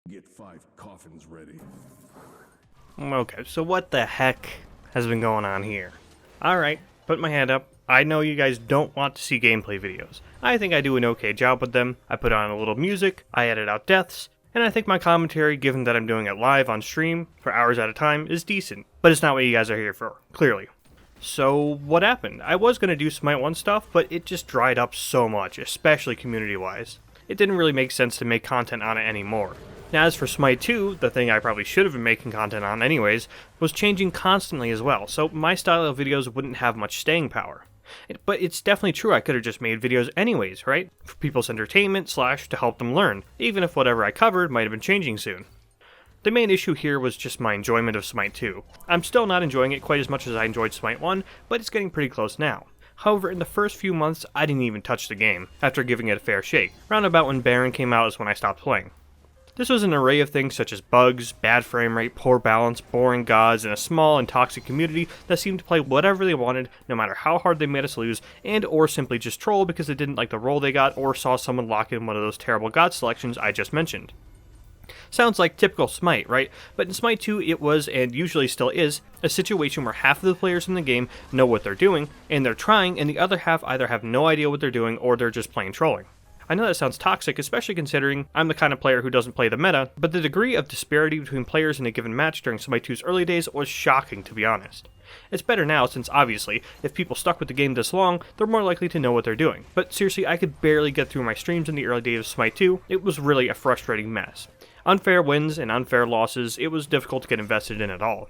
Get 5 coffins ready. Okay, so what the heck has been going on here? Alright, put my hand up. I know you guys don't want to see gameplay videos. I think I do an okay job with them. I put on a little music, I edit out deaths, and I think my commentary, given that I'm doing it live on stream for hours at a time, is decent. But it's not what you guys are here for, clearly. So, what happened? I was going to do Smite 1 stuff, but it just dried up so much, especially community-wise. It didn't really make sense to make content on it anymore. Now, as for Smite 2, the thing I probably should have been making content on anyways, was changing constantly as well, so my style of videos wouldn't have much staying power. But it's definitely true I could have just made videos anyways, right? For people's entertainment / to help them learn, even if whatever I covered might have been changing soon. The main issue here was just my enjoyment of Smite 2. I'm still not enjoying it quite as much as I enjoyed Smite 1, but it's getting pretty close now. However, in the first few months, I didn't even touch the game, after giving it a fair shake. Round about when Baron came out is when I stopped playing. This was an array of things such as bugs, bad frame rate, poor balance, boring gods, and a small and toxic community that seemed to play whatever they wanted, no matter how hard they made us lose, and or simply just troll because they didn't like the role they got or saw someone lock in one of those terrible god selections I just mentioned. Sounds like typical Smite, right? But in Smite 2 it was, and usually still is, a situation where half of the players in the game know what they're doing, and they're trying, and the other half either have no idea what they're doing or they're just plain trolling. I know that sounds toxic, especially considering I'm the kind of player who doesn't play the meta, but the degree of disparity between players in a given match during Smite 2's early days was shocking, to be honest. It's better now since, obviously, if people stuck with the game this long, they're more likely to know what they're doing. But seriously, I could barely get through my streams in the early days of Smite 2, it was really a frustrating mess. Unfair wins and unfair losses, it was difficult to get invested in at all.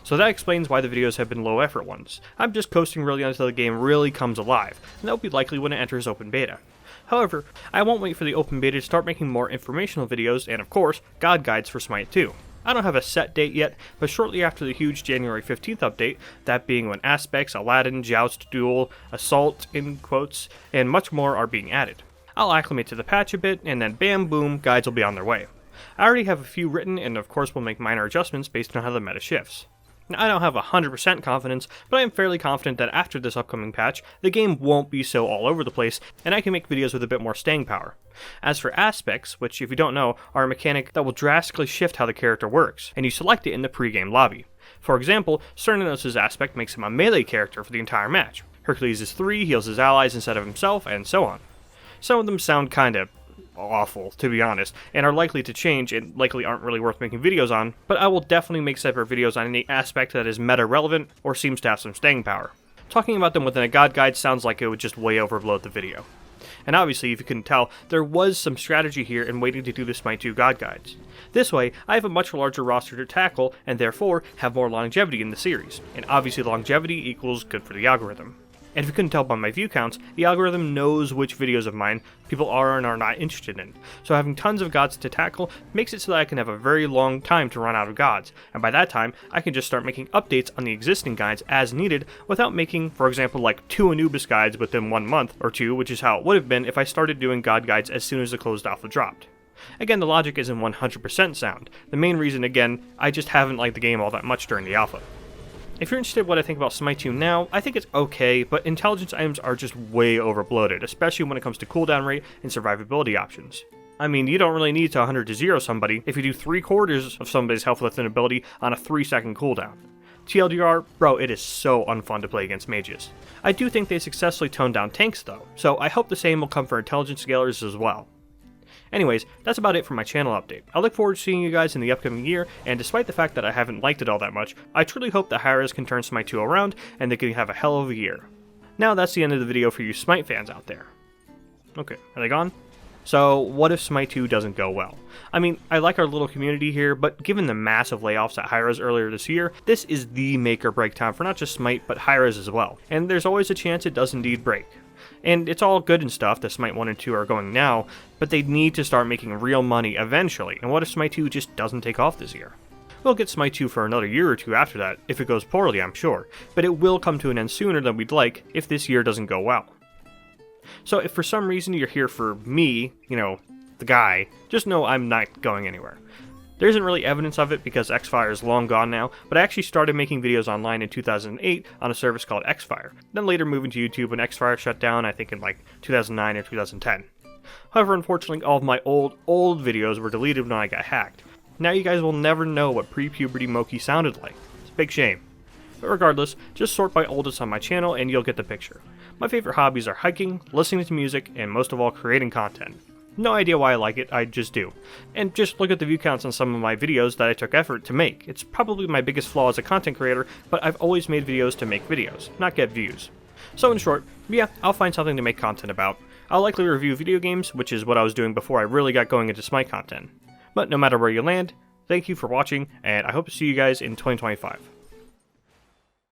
So that explains why the videos have been low effort ones. I'm just coasting really until the game really comes alive, and that will be likely when it enters open beta. However, I won't wait for the open beta to start making more informational videos and, of course, god guides for Smite 2. I don't have a set date yet, but shortly after the huge January 15th update, that being when Aspects, Aladdin, Joust, Duel, Assault, in quotes, and much more are being added. I'll acclimate to the patch a bit, and then bam boom, guides will be on their way. I already have a few written, and of course will make minor adjustments based on how the meta shifts. Now, I don't have 100% confidence, but I am fairly confident that after this upcoming patch, the game won't be so all over the place, and I can make videos with a bit more staying power. As for Aspects, which if you don't know, are a mechanic that will drastically shift how the character works, and you select it in the pre-game lobby. For example, Cernanos' aspect makes him a melee character for the entire match. Hercules is 3, heals his allies instead of himself, and so on. Some of them sound kinda awful, to be honest, and are likely to change and likely aren't really worth making videos on, but I will definitely make separate videos on any aspect that is meta relevant or seems to have some staying power. Talking about them within a god guide sounds like it would just way overload the video. And obviously, if you couldn't tell, there was some strategy here in waiting to do the Smite 2 god guides. This way, I have a much larger roster to tackle, and therefore have more longevity in the series, and obviously longevity equals good for the algorithm. And if you couldn't tell by my view counts, the algorithm knows which videos of mine people are and are not interested in. So having tons of gods to tackle makes it so that I can have a very long time to run out of gods, and by that time, I can just start making updates on the existing guides as needed without making, for example, like 2 Anubis guides within 1 month or 2, which is how it would have been if I started doing god guides as soon as the closed alpha dropped. Again, the logic isn't 100% sound. The main reason, again, I just haven't liked the game all that much during the alpha. If you're interested in what I think about Smite 2 now, I think it's okay, but intelligence items are just way overbloated, especially when it comes to cooldown rate and survivability options. I mean, you don't really need to 100 to 0 somebody if you do 3/4 of somebody's health within ability on a 3-second cooldown. TLDR, bro, it is so unfun to play against mages. I do think they successfully toned down tanks though, so I hope the same will come for intelligence scalers as well. Anyways, that's about it for my channel update. I look forward to seeing you guys in the upcoming year, and despite the fact that I haven't liked it all that much, I truly hope that Hi-Rez can turn Smite 2 around, and they can have a hell of a year. Now that's the end of the video for you Smite fans out there. Okay, are they gone? So, what if Smite 2 doesn't go well? I mean, I like our little community here, but given the massive layoffs at Hi-Rez earlier this year, this is the make or break time for not just Smite, but Hi-Rez as well, and there's always a chance it does indeed break. And it's all good and stuff that Smite 1 and 2 are going now, but they need to start making real money eventually, and what if Smite 2 just doesn't take off this year? We'll get Smite 2 for another year or two after that, if it goes poorly I'm sure, but it will come to an end sooner than we'd like if this year doesn't go well. So if for some reason you're here for me, you know, the guy, just know I'm not going anywhere. There isn't really evidence of it because Xfire is long gone now, but I actually started making videos online in 2008 on a service called Xfire, then later moving to YouTube when Xfire shut down, I think in like 2009 or 2010. However, unfortunately, all of my old videos were deleted when I got hacked. Now you guys will never know what pre-puberty Moki sounded like. It's a big shame. But regardless, just sort by oldest on my channel and you'll get the picture. My favorite hobbies are hiking, listening to music, and most of all creating content. No idea why I like it, I just do. And just look at the view counts on some of my videos that I took effort to make. It's probably my biggest flaw as a content creator, but I've always made videos to make videos, not get views. So in short, yeah, I'll find something to make content about. I'll likely review video games, which is what I was doing before I really got going into SMITE content. But no matter where you land, thank you for watching, and I hope to see you guys in 2025.